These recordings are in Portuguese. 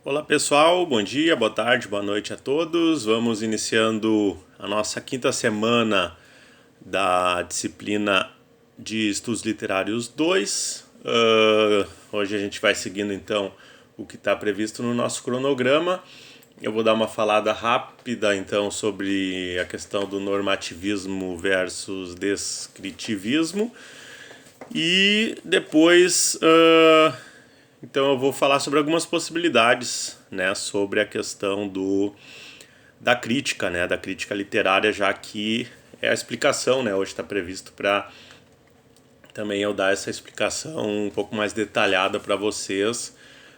Olá pessoal, bom dia, boa tarde, boa noite a todos. Vamos iniciando a nossa quinta semana da disciplina de Estudos Literários 2. Hoje a gente vai seguindo então o que está previsto no nosso cronograma. Eu vou dar uma falada rápida então sobre a questão do normativismo versus descritivismo e depois então eu vou falar sobre algumas possibilidades, né, sobre a questão da crítica, né, da crítica literária, já que é a explicação, né, hoje está previsto para também eu dar essa explicação um pouco mais detalhada para vocês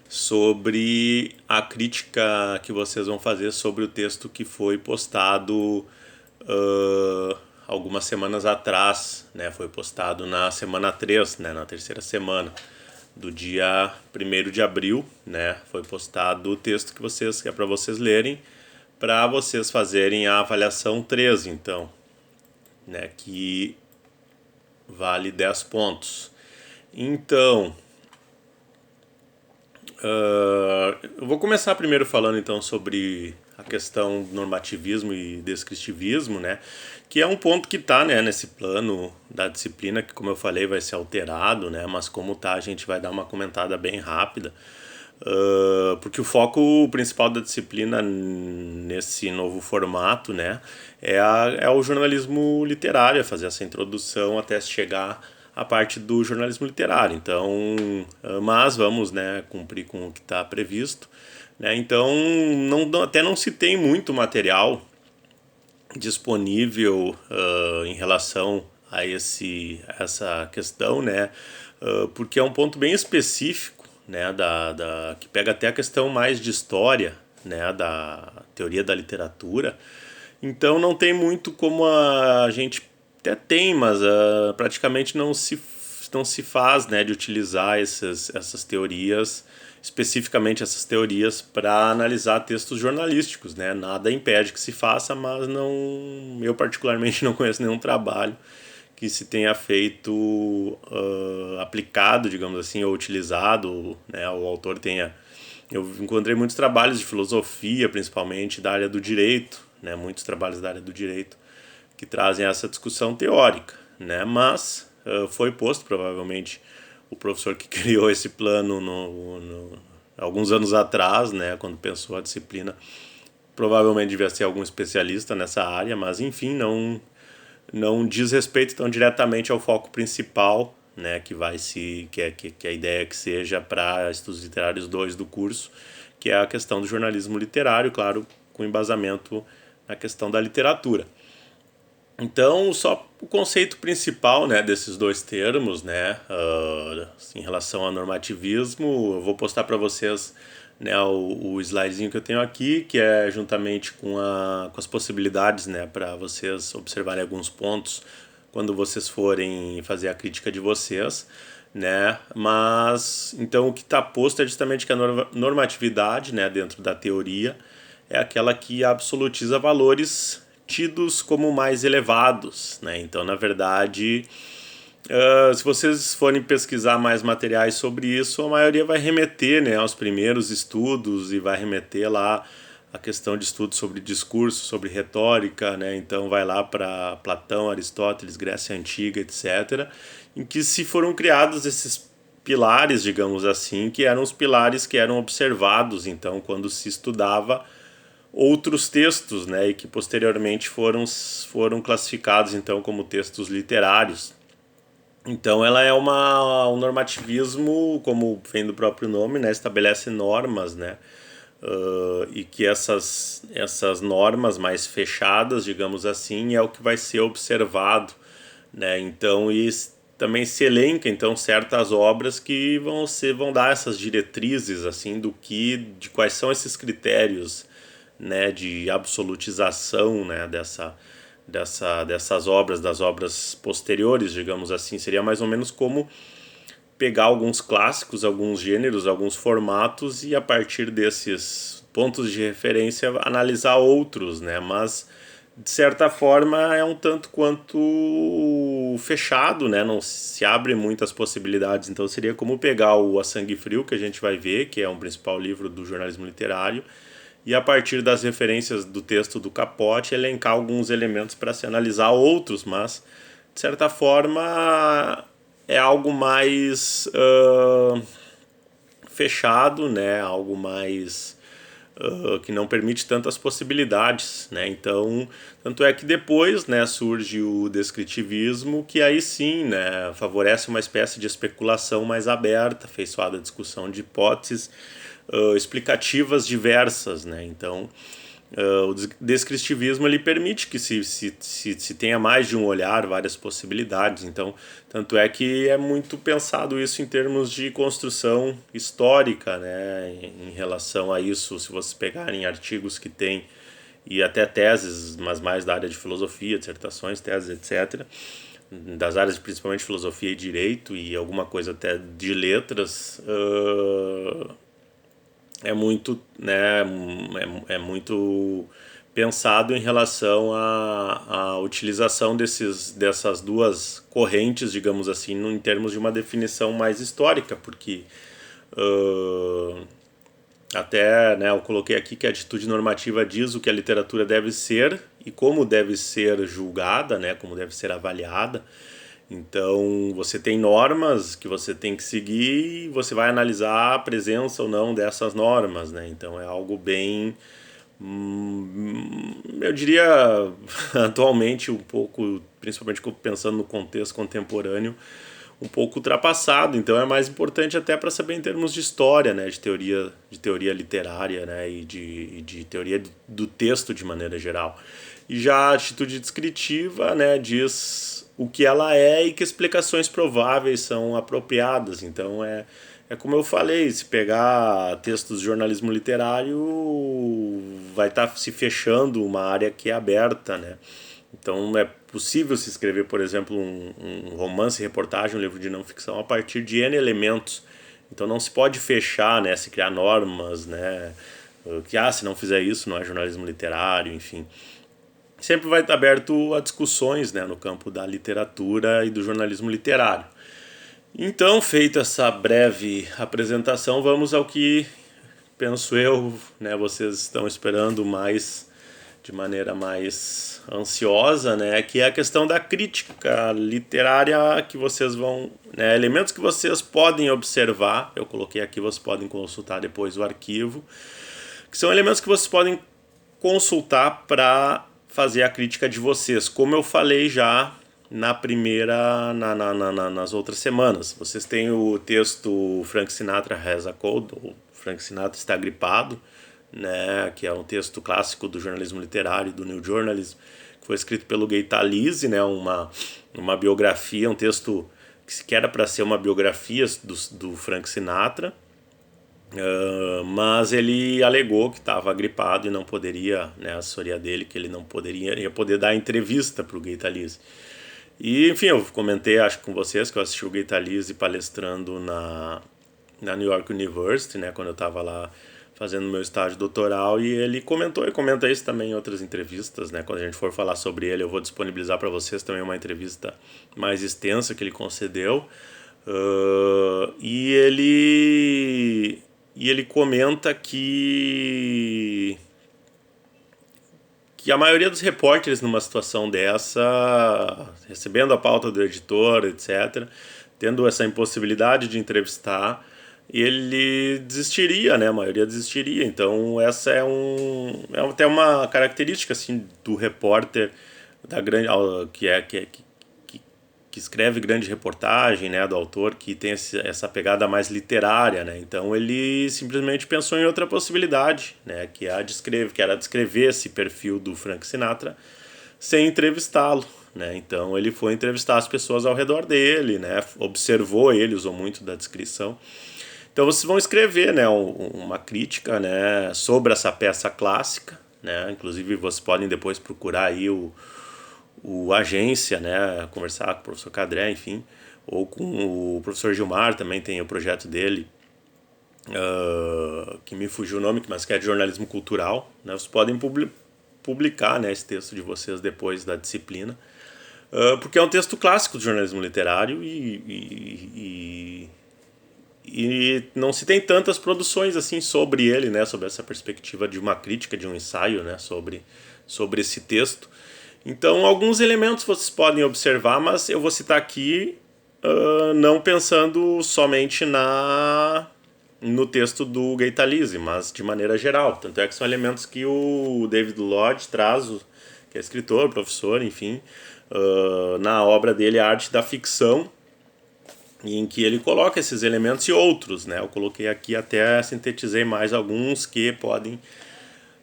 sobre a crítica que vocês vão fazer sobre o texto que foi postado algumas semanas atrás, né, foi postado na semana 3, né, na terceira semana do dia 1º de abril, né? Foi postado o texto que é para vocês lerem, para vocês fazerem a avaliação 3, então, né? Que vale 10 pontos. Então, eu vou começar primeiro falando então sobre a questão do normativismo e descritivismo, né? Que é um ponto que está, né, nesse plano da disciplina, que como eu falei vai ser alterado, né? Mas como tá, a gente vai dar uma comentada bem rápida, porque o foco principal da disciplina nesse novo formato, né, é o jornalismo literário, é fazer essa introdução até chegar a parte do jornalismo literário. Então, mas vamos, né, cumprir com o que está previsto, né? Então, até não se tem muito material disponível em relação a essa questão, né? Porque é um ponto bem específico, né? Que pega até a questão mais de história, né? Da teoria da literatura. Então não tem muito como a gente até tem, mas praticamente não se faz, né, de utilizar essas teorias, especificamente essas teorias, para analisar textos jornalísticos, né? Nada impede que se faça, mas não, eu particularmente não conheço nenhum trabalho que se tenha feito aplicado, digamos assim, ou utilizado, né? O autor tenha. Eu encontrei muitos trabalhos de filosofia, principalmente da área do direito, né? Muitos trabalhos da área do direito que trazem essa discussão teórica, né? Mas foi posto, provavelmente, o professor que criou esse plano alguns anos atrás, né? Quando pensou a disciplina, provavelmente devia ser algum especialista nessa área, mas enfim, não diz respeito tão diretamente ao foco principal, né, que a ideia é que seja para Estudos Literários 2 do curso, que é a questão do jornalismo literário, claro, com embasamento na questão da literatura. Então, só o conceito principal, né, desses dois termos, né, em relação ao normativismo, eu vou postar para vocês, né, o slidezinho que eu tenho aqui, que é juntamente com as possibilidades, né, para vocês observarem alguns pontos quando vocês forem fazer a crítica de vocês, né? Mas então o que está posto é justamente que a normatividade, né, dentro da teoria, é aquela que absolutiza valores tidos como mais elevados, né? Então, na verdade, se vocês forem pesquisar mais materiais sobre isso, a maioria vai remeter, né, aos primeiros estudos e vai remeter lá a questão de estudos sobre discurso, sobre retórica, né? Então vai lá para Platão, Aristóteles, Grécia Antiga, etc., em que se foram criados esses pilares, digamos assim, que eram os pilares que eram observados, então, quando se estudava outros textos, né, e que posteriormente foram classificados então como textos literários. Então ela é um normativismo, como vem do próprio nome, né, estabelece normas, né, e que essas normas mais fechadas, digamos assim, é o que vai ser observado, né. Então também se elenca então certas obras que vão dar essas diretrizes assim de quais são esses critérios, né, de absolutização, né, dessas obras, das obras posteriores, digamos assim. Seria mais ou menos como pegar alguns clássicos, alguns gêneros, alguns formatos e a partir desses pontos de referência analisar outros, né, mas de certa forma é um tanto quanto fechado, né? Não se abre muitas possibilidades. Então seria como pegar o A Sangue Frio, que a gente vai ver, que é um principal livro do jornalismo literário, e a partir das referências do texto do Capote, elencar alguns elementos para se analisar outros, mas de certa forma é algo mais fechado, né? Algo mais que não permite tantas possibilidades, né? Então, tanto é que depois, né, surge o descritivismo, que aí sim, né, favorece uma espécie de especulação mais aberta, afeiçoada à discussão de hipóteses explicativas diversas, né? Então, o descritivismo ele permite que se tenha mais de um olhar, várias possibilidades. Então, tanto é que é muito pensado isso em termos de construção histórica, né? Em relação a isso, se vocês pegarem artigos que tem e até teses, mas mais da área de filosofia, dissertações, teses, etc., das áreas principalmente filosofia e direito e alguma coisa até de letras, é muito, né, é muito pensado em relação à utilização dessas duas correntes, digamos assim, em termos de uma definição mais histórica, porque até, né, eu coloquei aqui que a atitude normativa diz o que a literatura deve ser e como deve ser julgada, né, como deve ser avaliada. Então, você tem normas que você tem que seguir e você vai analisar a presença ou não dessas normas, né? Então, é algo bem, eu diria, atualmente um pouco, principalmente pensando no contexto contemporâneo, um pouco ultrapassado. Então, é mais importante até para saber em termos de história, né? De teoria literária, né? E de teoria do texto de maneira geral. E já a atitude descritiva, né, diz o que ela é e que explicações prováveis são apropriadas. Então é como eu falei, se pegar textos de jornalismo literário, vai estar se fechando uma área que é aberta, né? Então é possível se escrever, por exemplo, um romance, reportagem, um livro de não ficção a partir de N elementos. Então não se pode fechar, né, se criar normas, né, que se não fizer isso não é jornalismo literário, enfim. Sempre vai estar aberto a discussões, né, no campo da literatura e do jornalismo literário. Então, feita essa breve apresentação, vamos ao que, penso eu, né, vocês estão esperando mais, de maneira mais ansiosa, né, que é a questão da crítica literária que vocês vão, né, elementos que vocês podem observar, eu coloquei aqui, vocês podem consultar depois o arquivo, que são elementos que vocês podem consultar para fazer a crítica de vocês, como eu falei já na primeira, nas outras semanas. Vocês têm o texto Frank Sinatra Has a Cold, ou Frank Sinatra está gripado, né, que é um texto clássico do jornalismo literário, do New Journalism, que foi escrito pelo Gay Talese, né, uma biografia, um texto que era para ser uma biografia do Frank Sinatra, mas ele alegou que estava gripado e não poderia, né, a assessoria dele, que ele não ia poder dar entrevista para o Gay Talese. E, enfim, eu comentei, acho, com vocês, que eu assisti o Gay Talese palestrando na New York University, né, quando eu estava lá fazendo meu estágio doutoral, e ele comentou, e comenta isso também em outras entrevistas, né, quando a gente for falar sobre ele, eu vou disponibilizar para vocês também uma entrevista mais extensa que ele concedeu, e ele comenta que a maioria dos repórteres numa situação dessa, recebendo a pauta do editor, etc., tendo essa impossibilidade de entrevistar, ele desistiria, né? A maioria desistiria. Então essa é até uma característica assim do repórter da grande que escreve grande reportagem, né, do autor, que tem essa pegada mais literária, né? Então ele simplesmente pensou em outra possibilidade, né, que era descrever esse perfil do Frank Sinatra sem entrevistá-lo, né? Então ele foi entrevistar as pessoas ao redor dele, né? Observou ele, usou muito da descrição. Então vocês vão escrever, né, uma crítica, né, sobre essa peça clássica, né? Inclusive vocês podem depois procurar aí o agência, né, conversar com o professor Cadré, enfim, ou com o professor Gilmar, também tem o projeto dele, que me fugiu o nome, mas que é de jornalismo cultural, né? Vocês podem publicar, né, esse texto de vocês depois da disciplina, porque é um texto clássico do jornalismo literário e não se tem tantas produções assim sobre ele, né, sobre essa perspectiva de uma crítica, de um ensaio, né, sobre esse texto. Então, alguns elementos vocês podem observar, mas eu vou citar aqui não pensando somente no texto do Gay Talese, mas de maneira geral. Tanto é que são elementos que o David Lodge traz, que é escritor, professor, enfim, na obra dele A Arte da Ficção, em que ele coloca esses elementos e outros, né? Eu coloquei aqui, até sintetizei mais alguns que podem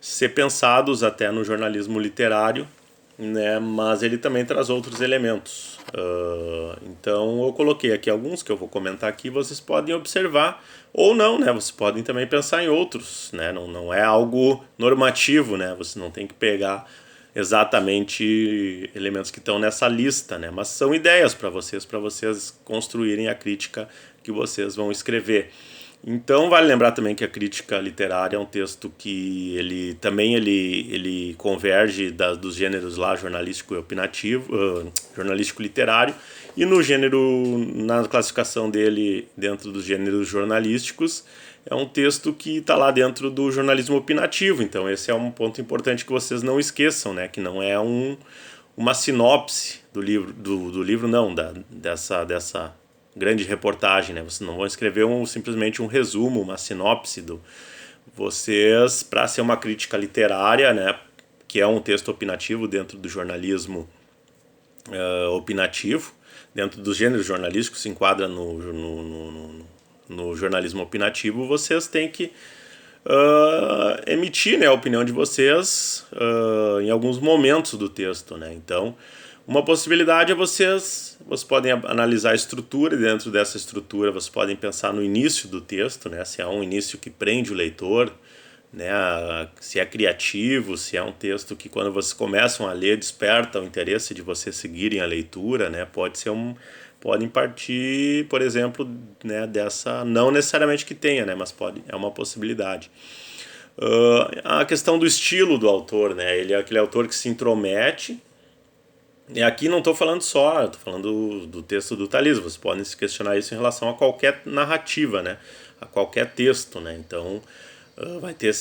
ser pensados até no jornalismo literário, né? Mas ele também traz outros elementos. Então eu coloquei aqui alguns que eu vou comentar aqui, vocês podem observar ou não, né? Vocês podem também pensar em outros, né? Não é algo normativo, né? Você não tem que pegar exatamente elementos que estão nessa lista, né? Mas são ideias para vocês construírem a crítica que vocês vão escrever. Então vale lembrar também que a crítica literária é um texto que ele converge dos gêneros lá jornalístico e opinativo, jornalístico literário, e no gênero, na classificação dele dentro dos gêneros jornalísticos, é um texto que está lá dentro do jornalismo opinativo. Então esse é um ponto importante que vocês não esqueçam, né? Que não é uma sinopse do livro, do livro não, dessa grande reportagem, né? Vocês não vão escrever simplesmente um resumo, uma sinopse vocês, para ser uma crítica literária, né? Que é um texto opinativo dentro do jornalismo opinativo, dentro dos gêneros jornalísticos, se enquadra no jornalismo opinativo. Vocês têm que emitir, né, a opinião de vocês em alguns momentos do texto, né? Então, uma possibilidade é vocês podem analisar a estrutura, e dentro dessa estrutura vocês podem pensar no início do texto, né? Se é um início que prende o leitor, né? Se é criativo, se é um texto que quando vocês começam a ler desperta o interesse de vocês seguirem a leitura, né? Podem partir, por exemplo, né, dessa, não necessariamente que tenha, né, mas é uma possibilidade. A questão do estilo do autor, né? Ele é aquele autor que se intromete. E aqui não estou falando estou falando do texto do Talese. Vocês podem se questionar isso em relação a qualquer narrativa, né? A qualquer texto, né? Então vai ter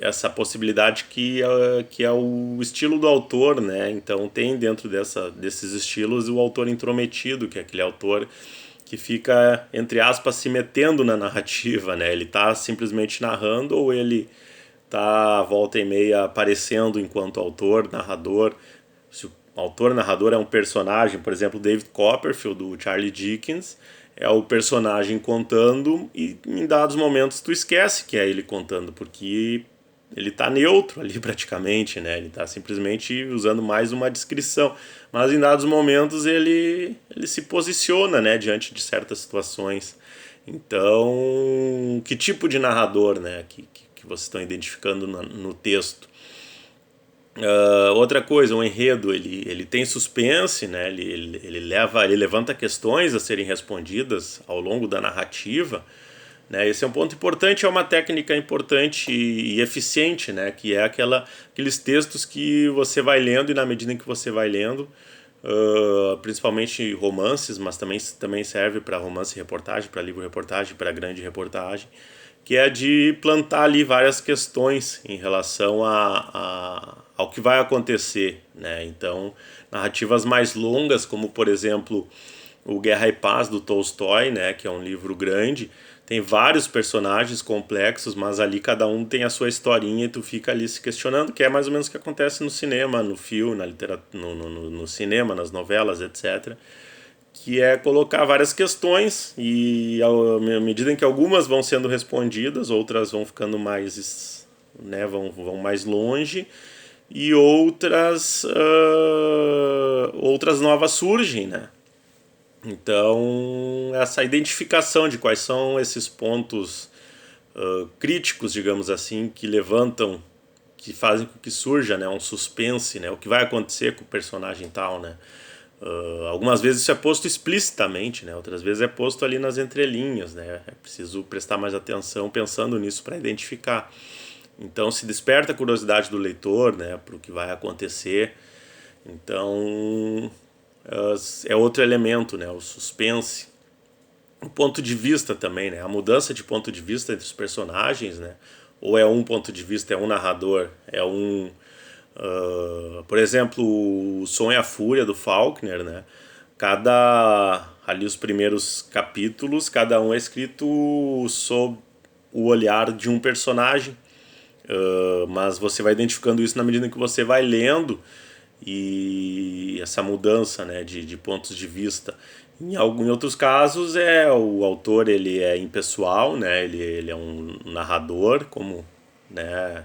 essa possibilidade que é o estilo do autor, né? Então tem dentro desses estilos o autor intrometido, que é aquele autor que fica, entre aspas, se metendo na narrativa, né? Ele está simplesmente narrando, ou ele está volta e meia aparecendo enquanto autor, narrador. Se o autor-narrador é um personagem, por exemplo, David Copperfield, do Charles Dickens, é o personagem contando, e em dados momentos tu esquece que é ele contando, porque ele está neutro ali praticamente, né? Ele está simplesmente usando mais uma descrição, mas em dados momentos ele se posiciona, né, diante de certas situações. Então, que tipo de narrador, né, que vocês estão identificando no texto? Outra coisa, o enredo, ele tem suspense, né? ele levanta questões a serem respondidas ao longo da narrativa, né? Esse é um ponto importante, é uma técnica importante e eficiente, né? Que é aqueles textos que você vai lendo, e na medida em que você vai lendo, principalmente romances, mas também serve para romance e reportagem, para livro reportagem, para grande reportagem, que é de plantar ali várias questões em relação ao que vai acontecer, né? Então, narrativas mais longas, como por exemplo o Guerra e Paz do Tolstói, né, que é um livro grande, tem vários personagens complexos, mas ali cada um tem a sua historinha e tu fica ali se questionando, que é mais ou menos o que acontece no cinema, no filme, na literatura, no cinema, nas novelas, etc., que é colocar várias questões, e à medida em que algumas vão sendo respondidas, outras vão ficando mais, né, vão mais longe, e outras novas surgem, né? Então, essa identificação de quais são esses pontos críticos, digamos assim, que levantam, que fazem com que surja, né, um suspense, né, o que vai acontecer com o personagem tal, né? Algumas vezes isso é posto explicitamente, né? Outras vezes é posto ali nas entrelinhas, né? É preciso prestar mais atenção pensando nisso para identificar. Então se desperta a curiosidade do leitor, né, para o que vai acontecer. Então é outro elemento, né, o suspense. O ponto de vista também, né, a mudança de ponto de vista entre os personagens, né, ou é um ponto de vista, é um narrador, é um... por exemplo, o Som e a Fúria do Faulkner, né, ali os primeiros capítulos, cada um é escrito sob o olhar de um personagem, mas você vai identificando isso na medida que você vai lendo, e essa mudança, né, de pontos de vista. Em outros casos o autor ele é impessoal, né, ele é um narrador, como, né,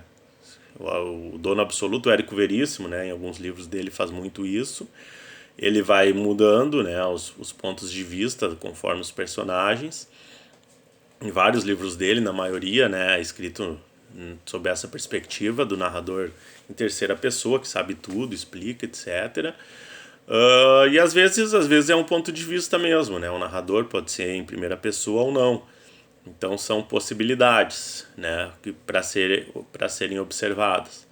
o Dono Absoluto, o Érico Veríssimo, né, em alguns livros dele faz muito isso. Ele vai mudando, né, os pontos de vista conforme os personagens. Em vários livros dele, na maioria, né, é escrito sob essa perspectiva do narrador em terceira pessoa, que sabe tudo, explica, etc. E às vezes é um ponto de vista mesmo, né? O narrador pode ser em primeira pessoa ou não. Então são possibilidades, né, para serem observadas.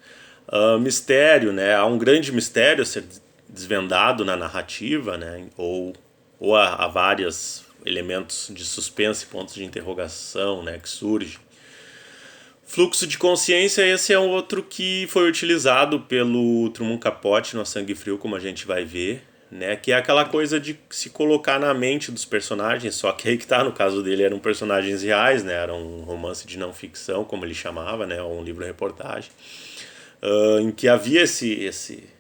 Mistério, né? Há um grande mistério a ser desvendado na narrativa, né? Ou há vários elementos de suspense, pontos de interrogação, né, que surgem. Fluxo de consciência, esse é um outro que foi utilizado pelo Truman Capote no Sangue Frio, como a gente vai ver, né? Que é aquela coisa de se colocar na mente dos personagens, só que aí que tá, no caso dele eram personagens reais, né? Era um romance de não ficção, como ele chamava, né? Ou um livro-reportagem, em que havia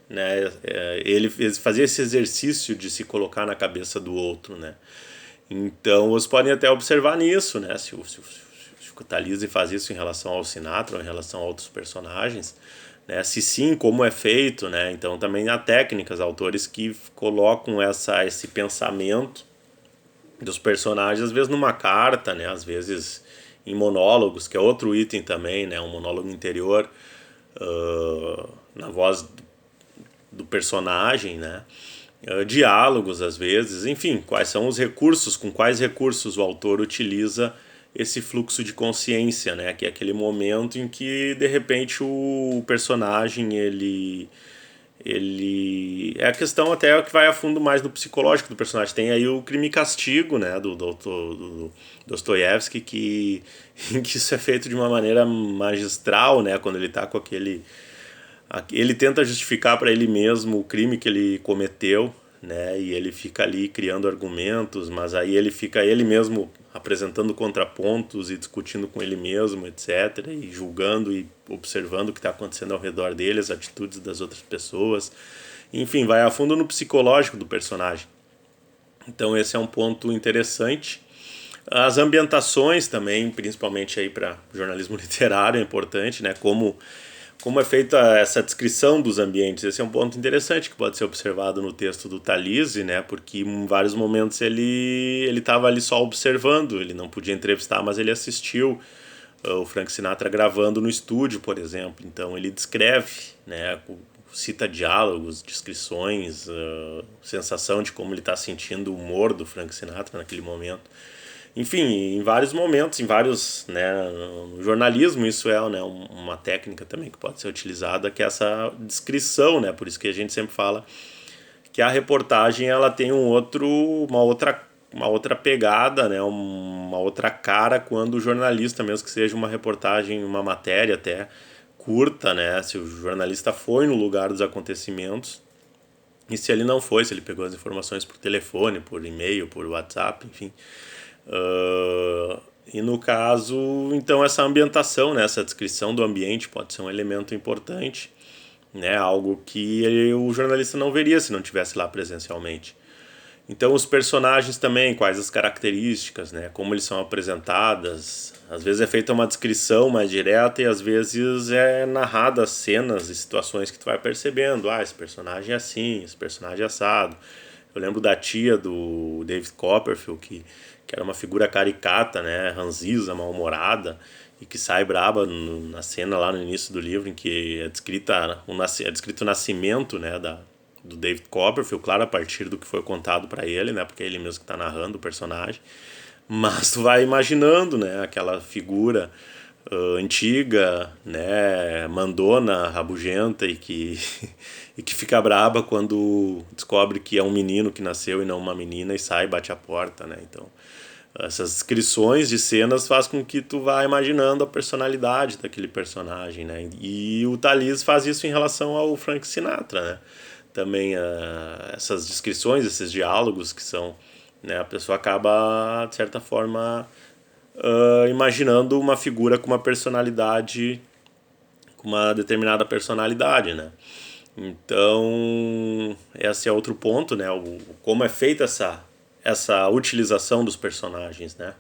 né? Ele fazia esse exercício de se colocar na cabeça do outro, né? Então, vocês podem até observar nisso, né? Se o Talise faz isso em relação ao Sinatra ou em relação a outros personagens, né? Se sim, como é feito, né? Então também há técnicas, autores que colocam esse pensamento dos personagens, às vezes numa carta, né? Às vezes em monólogos, que é outro item também, né? Um monólogo interior na voz do personagem, né? Diálogos às vezes, enfim, quais são os recursos, com quais recursos o autor utiliza esse fluxo de consciência, né? Que é aquele momento em que de repente o personagem ele é a questão até que vai a fundo mais no psicológico do personagem. Tem aí o Crime e Castigo, né, do Dostoiévski, que isso é feito de uma maneira magistral, né, quando ele está com ele tenta justificar para ele mesmo o crime que ele cometeu, né? E ele fica ali criando argumentos, mas aí ele fica ele mesmo apresentando contrapontos e discutindo com ele mesmo, etc. E julgando e observando o que está acontecendo ao redor dele, as atitudes das outras pessoas. Enfim, vai a fundo no psicológico do personagem. Então esse é um ponto interessante. As ambientações também, principalmente aí para jornalismo literário, é importante, né? Como é feita essa descrição dos ambientes. Esse é um ponto interessante que pode ser observado no texto do Talise, né? Porque em vários momentos ele estava ali só observando, ele não podia entrevistar, mas ele assistiu o Frank Sinatra gravando no estúdio, por exemplo. Então ele descreve, né? Cita diálogos, descrições, sensação de como ele está sentindo o humor do Frank Sinatra naquele momento. Enfim, em vários momentos, né, no jornalismo isso é, né, uma técnica também que pode ser utilizada, que é essa descrição, né, por isso que a gente sempre fala que a reportagem ela tem uma outra pegada, né, uma outra cara quando o jornalista, mesmo que seja uma reportagem, uma matéria até curta, né, se o jornalista foi no lugar dos acontecimentos, e se ele não foi, se ele pegou as informações por telefone, por e-mail, por WhatsApp, enfim. E no caso, então essa ambientação, né, essa descrição do ambiente pode ser um elemento importante, né, algo que o jornalista não veria se não estivesse lá presencialmente. Então os personagens também, quais as características, né, como eles são apresentadas. Às vezes é feita uma descrição mais direta e às vezes é narrada cenas e situações que tu vai percebendo. Esse personagem é assim, esse personagem é assado. Eu lembro da tia do David Copperfield, que era uma figura caricata, né, ranziza, mal-humorada, e que sai braba na cena lá no início do livro, em que é descrito o nascimento, né, do David Copperfield, claro, a partir do que foi contado para ele, né, porque é ele mesmo que está narrando o personagem. Mas tu vai imaginando, né, aquela figura antiga, né, mandona, rabugenta e que, e que fica braba quando descobre que é um menino que nasceu e não uma menina e sai e bate a porta, né? Então, essas descrições de cenas faz com que tu vá imaginando a personalidade daquele personagem, né? E o Thalys faz isso em relação ao Frank Sinatra, né? Também essas descrições, esses diálogos que são, né, a pessoa acaba de certa forma imaginando uma figura com uma personalidade, com uma determinada personalidade, né? Então, esse é outro ponto, né? Como é feita essa utilização dos personagens, né?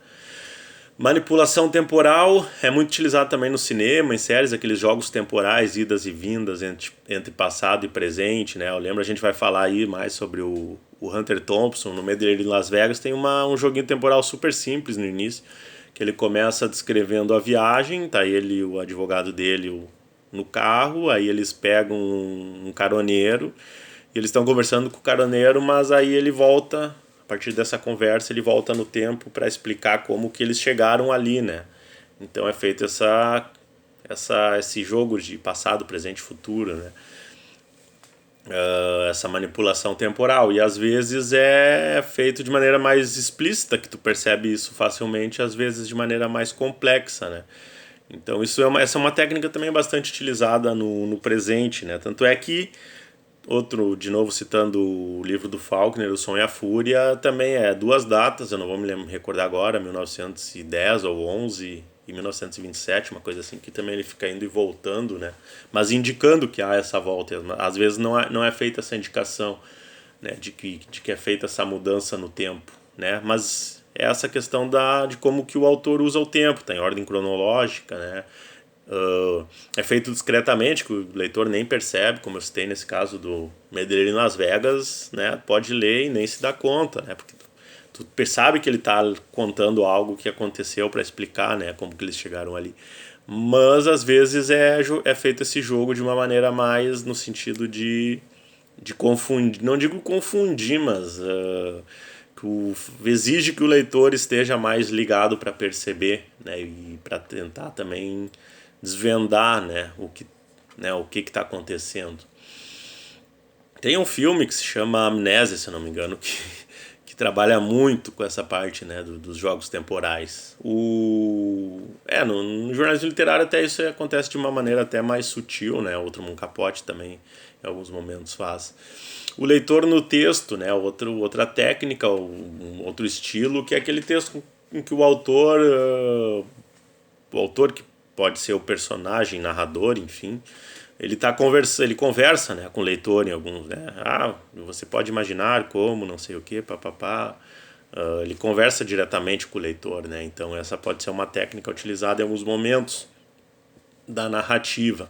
Manipulação temporal é muito utilizado também no cinema, em séries, aqueles jogos temporais, idas e vindas entre passado e presente, né? Eu lembro, a gente vai falar aí mais sobre o Hunter Thompson, no meio dele em Las Vegas, tem um joguinho temporal super simples no início, que ele começa descrevendo a viagem, tá ele, o advogado dele, no carro, aí eles pegam um caroneiro, e eles estão conversando com o caroneiro, mas aí ele volta, a partir dessa conversa, ele volta no tempo para explicar como que eles chegaram ali, né? Então é feito esse jogo de passado, presente e futuro, né? Essa manipulação temporal, e às vezes é feito de maneira mais explícita, que tu percebe isso facilmente, às vezes de maneira mais complexa, né? Então essa é uma técnica também bastante utilizada no presente, né? Tanto é que, de novo citando o livro do Faulkner, O Som e a Fúria, também é duas datas, eu não vou me recordar agora, 1910 ou 11 e 1927, uma coisa assim, que também ele fica indo e voltando, né? Mas indicando que há essa volta. Às vezes não é feita essa indicação, né? de que é feita essa mudança no tempo, né? Mas é essa questão de como que o autor usa o tempo, tá em ordem cronológica, né? É feito discretamente, que o leitor nem percebe, como eu citei nesse caso do Medellín em Las Vegas, né? Pode ler e nem se dá conta, né? Porque tu percebe que ele está contando algo que aconteceu para explicar, né, como que eles chegaram ali. Mas às vezes é feito esse jogo de uma maneira mais no sentido de confundir, não digo confundir, mas exige que o leitor esteja mais ligado para perceber, né, e para tentar também desvendar, né, o que está acontecendo. Tem um filme que se chama Amnésia, se eu não me engano, que trabalha muito com essa parte, né, dos jogos temporais. No jornalismo literário até isso acontece de uma maneira até mais sutil, né? O Truman Capote também em alguns momentos faz. O leitor no texto, né, outra técnica, outro estilo, que é aquele texto em que o autor que pode ser o personagem, narrador, enfim, ele conversa, né, com o leitor em alguns, né? Você pode imaginar como, não sei o que, papapá. Ele conversa diretamente com o leitor, né? Então essa pode ser uma técnica utilizada em alguns momentos da narrativa.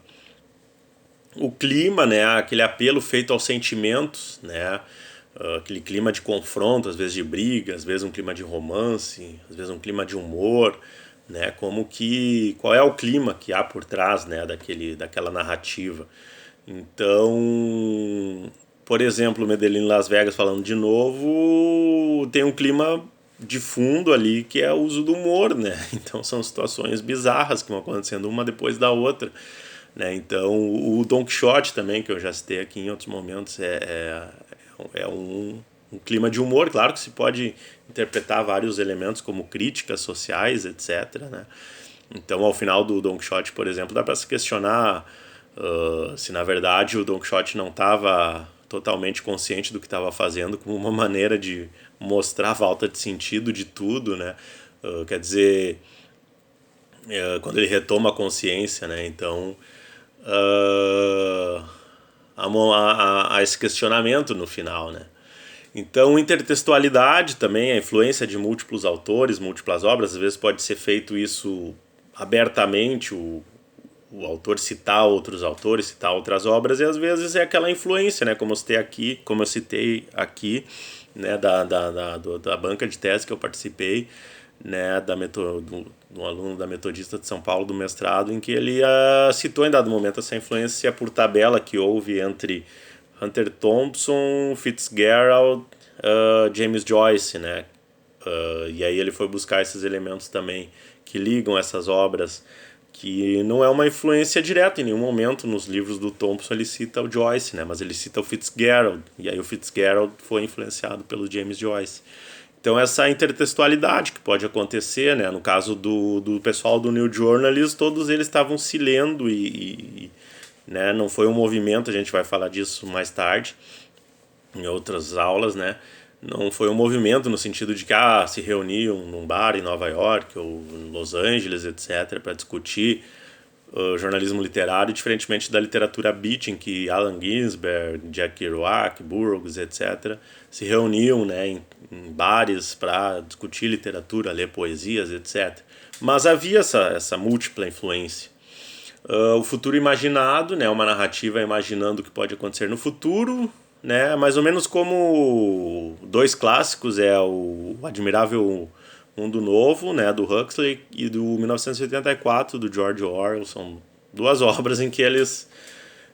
O clima, né, aquele apelo feito aos sentimentos, né? Aquele clima de confronto, às vezes de briga, às vezes um clima de romance, às vezes um clima de humor, né? Qual é o clima que há por trás, né, daquela narrativa. Então, por exemplo, Medellín Las Vegas, falando de novo, tem um clima de fundo ali que é o uso do humor, né? Então são situações bizarras que vão acontecendo uma depois da outra, né? Então o Don Quixote também, que eu já citei aqui em outros momentos, é um clima de humor. Claro que se pode interpretar vários elementos como críticas sociais, etc., né? Então, ao final do Don Quixote, por exemplo, dá para se questionar se na verdade o Don Quixote não estava totalmente consciente do que estava fazendo, como uma maneira de mostrar a falta de sentido de tudo, né? Quer dizer, quando ele retoma a consciência, né? Então há esse questionamento no final, né? Então, intertextualidade também, a influência de múltiplos autores, múltiplas obras, às vezes pode ser feito isso abertamente, o autor citar outros autores, citar outras obras, e às vezes é aquela influência, né, como eu citei aqui, né, da banca de tese que eu participei, né, do aluno da Metodista de São Paulo, do mestrado, em que ele citou em dado momento essa influência por tabela que houve entre Hunter Thompson, Fitzgerald, James Joyce, né? E aí ele foi buscar esses elementos também que ligam essas obras que não é uma influência direta em nenhum momento nos livros do Thompson. Ele cita o Joyce, né? Mas ele cita o Fitzgerald, e aí o Fitzgerald foi influenciado pelo James Joyce. Então essa intertextualidade que pode acontecer, né? No caso do pessoal do New Journalist, todos eles estavam se lendo né? Não foi um movimento, a gente vai falar disso mais tarde, em outras aulas, né? Não foi um movimento no sentido de que se reuniam num bar em Nova York ou em Los Angeles, etc., para discutir jornalismo literário, diferentemente da literatura beat, em que Allen Ginsberg, Jack Kerouac, Burroughs, etc., se reuniam, né, em bares para discutir literatura, ler poesias, etc. Mas havia essa múltipla influência. O futuro imaginado, né, uma narrativa imaginando o que pode acontecer no futuro, né, mais ou menos como dois clássicos, o Admirável Mundo Novo, né, do Huxley, e do 1984, do George Orwell. São duas obras em que eles...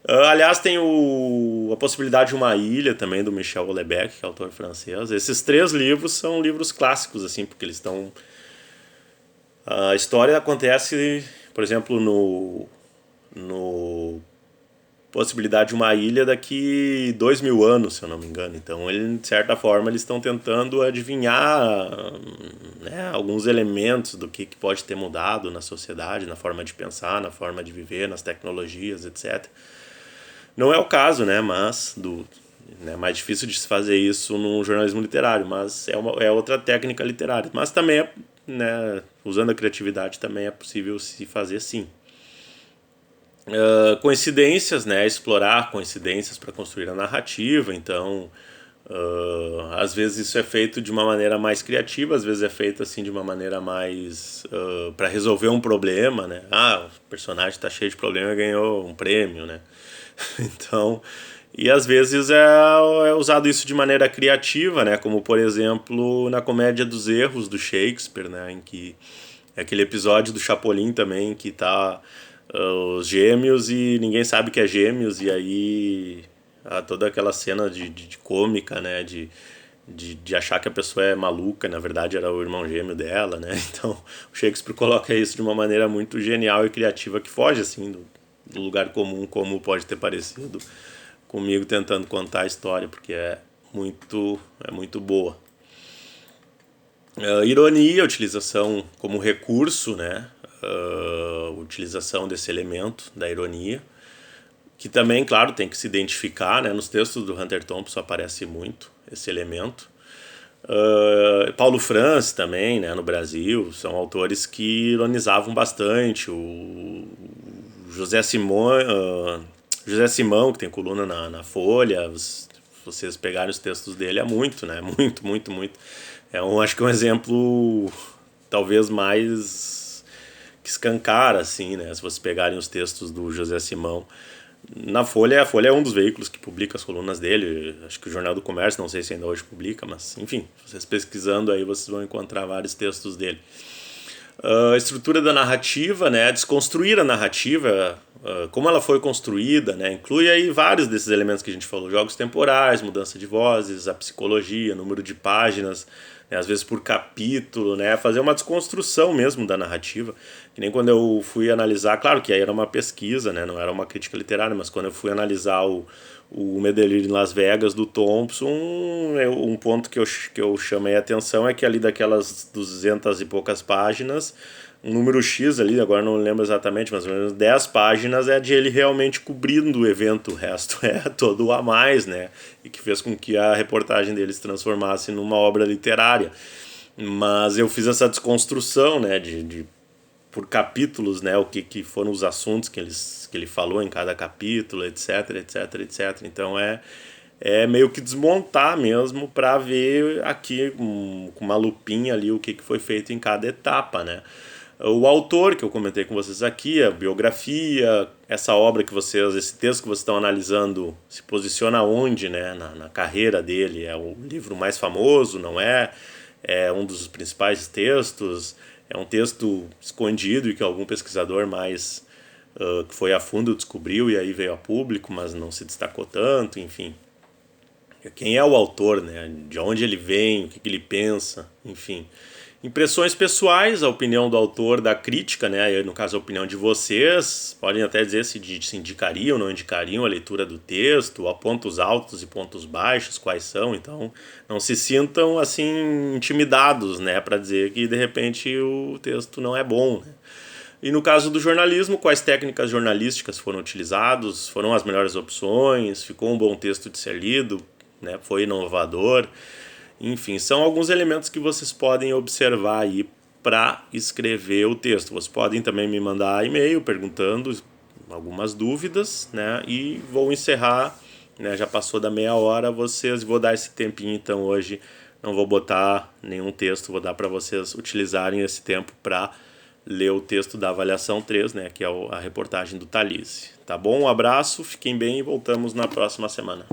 aliás, tem a possibilidade de uma ilha também, do Michel Houellebecq, que é autor francês. Esses três livros são livros clássicos, assim, porque eles estão... A história acontece, por exemplo, no possibilidade de uma ilha daqui 2000 anos, se eu não me engano. Então, de certa forma, eles estão tentando adivinhar, né, alguns elementos do que pode ter mudado na sociedade, na forma de pensar, na forma de viver, nas tecnologias, etc. Não é o caso, né, mas é mais difícil de se fazer isso no jornalismo literário, mas é outra técnica literária. Mas também, né, usando a criatividade, também é possível se fazer sim. Coincidências, né? Explorar coincidências para construir a narrativa. Então, às vezes isso é feito de uma maneira mais criativa, às vezes é feito assim de uma maneira mais para resolver um problema, né? O personagem está cheio de problema e ganhou um prêmio, né? Então, e às vezes é usado isso de maneira criativa, né? Como por exemplo na Comédia dos Erros do Shakespeare, né? Em que é aquele episódio do Chapolin também que tá os gêmeos e ninguém sabe que é gêmeos, e aí toda aquela cena de cômica, né, de achar que a pessoa é maluca, na verdade era o irmão gêmeo dela, né? Então o Shakespeare coloca isso de uma maneira muito genial e criativa, que foge assim do lugar comum, como pode ter parecido comigo tentando contar a história, porque é muito boa. Ironia, utilização como recurso, né? Utilização desse elemento da ironia, que também, claro, tem que se identificar, né? Nos textos do Hunter Thompson aparece muito esse elemento. Paulo France também, né, no Brasil, são autores que ironizavam bastante. O José Simão, que tem coluna na Folha, se vocês pegarem os textos dele, é muito, né? Muito. Acho que é um exemplo talvez mais que escancara, assim, né? Se vocês pegarem os textos do José Simão na Folha, a Folha é um dos veículos que publica as colunas dele. Acho que o Jornal do Comércio, não sei se ainda hoje publica, mas enfim, vocês pesquisando aí vocês vão encontrar vários textos dele. A estrutura da narrativa, né? Desconstruir a narrativa, como ela foi construída, né? Inclui aí vários desses elementos que a gente falou: jogos temporais, mudança de vozes, a psicologia, número de páginas, né? Às vezes por capítulo, né? Fazer uma desconstrução mesmo da narrativa. Que nem quando eu fui analisar, claro que aí era uma pesquisa, né? Não era uma crítica literária, mas quando eu fui analisar o Medellín em Las Vegas do Thompson, um ponto que eu chamei a atenção é que ali daquelas 200 e poucas páginas, um número X ali, agora não lembro exatamente, mas mais ou menos 10 páginas é de ele realmente cobrindo o evento, o resto é todo a mais, né? E que fez com que a reportagem dele se transformasse numa obra literária. Mas eu fiz essa desconstrução, né, por capítulos, né, o que foram os assuntos que ele falou em cada capítulo, etc. Então é meio que desmontar mesmo para ver aqui com uma lupinha ali o que foi feito em cada etapa, né? O autor que eu comentei com vocês aqui, a biografia, essa obra esse texto que vocês estão analisando se posiciona onde, né, na carreira dele? É o livro mais famoso, não é? É um dos principais textos? É um texto escondido e que algum pesquisador mais que foi a fundo descobriu e aí veio a público, mas não se destacou tanto, enfim. Quem é o autor, né? De onde ele vem, o que ele pensa, enfim. Impressões pessoais, a opinião do autor da crítica, né? No caso, a opinião de vocês. Podem até dizer se indicariam ou não indicariam a leitura do texto, a pontos altos e pontos baixos, quais são. Então, não se sintam assim intimidados, né? Para dizer que de repente o texto não é bom, né? E no caso do jornalismo, quais técnicas jornalísticas foram utilizadas? Foram as melhores opções? Ficou um bom texto de ser lido? Né? Foi inovador? Enfim, são alguns elementos que vocês podem observar aí para escrever o texto. Vocês podem também me mandar e-mail perguntando algumas dúvidas, né? E vou encerrar, né? Já passou da meia hora, vou dar esse tempinho então hoje. Não vou botar nenhum texto, vou dar para vocês utilizarem esse tempo para ler o texto da avaliação 3, né? Que é a reportagem do Talise. Tá bom? Um abraço, fiquem bem e voltamos na próxima semana.